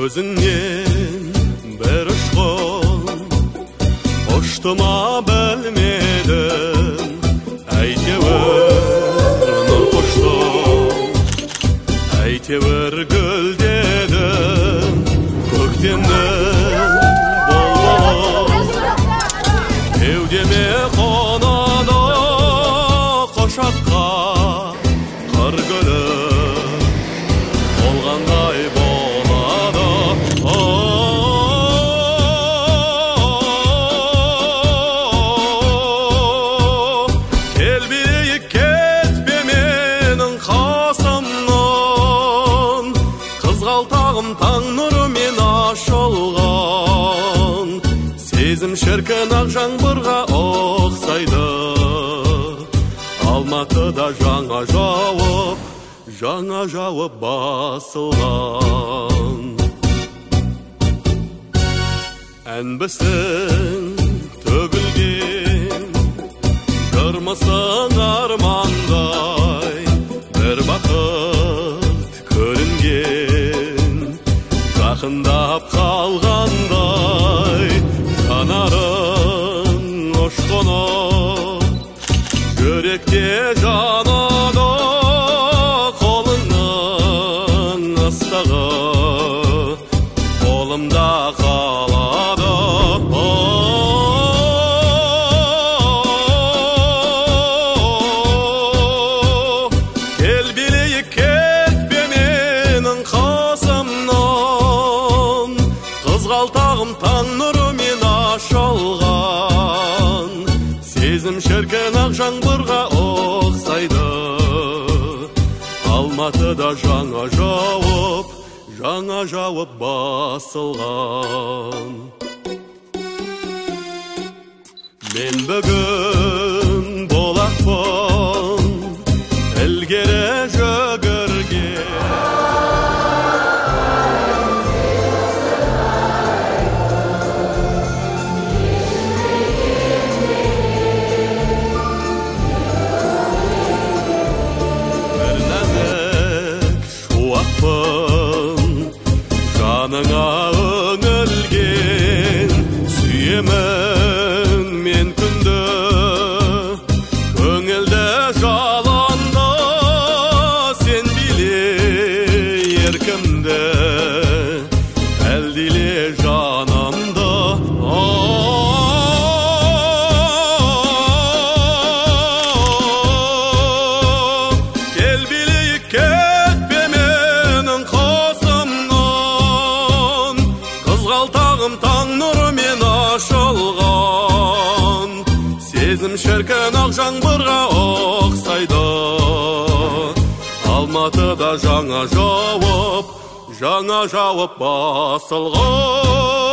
көзіңнен бір ұшқын ұштыма білмедім, әйтеуір нұр құштым, әйтеуір гүлдедім көктемнің бұлбұлы, кеудеме қонады қошаққа қыр гүлі болғандай болады. Кел берейік, кетпе менің қасымнан, қызғалтағым таң нұрымен ашылған, сезім шіркін ақ жаңбырға ұқсайды. Алматыда жаңа жауып басылған. Әнбісің төгілген, жырмысың армандай, бір бақыт көрінген, жақындап қалғандай, жанарың ұшқыны жүректе жанады, қолыңның ыстығы қолымда қалады. Кел берейік, кетпе менің қасымнан, қызғалтағым таң нұрымен ашылған, сезім шіркін ақ жаңбырға ұқсайды. Алматыда жаңа жауып басылған. Мен бүгін болақпын ілгері жүгірген, жаныңа үңілген, сүйемін мен күнді, көңілді жаланда, сен биле еркімді, әлдиле жанымды. Кел билейік, кетпе менің қасымнан, қызғалтағым таң нұрымен ашылған, сезім шіркін ақ жаңбырға ұқсайды. Алматыда жаңа жауып басылған.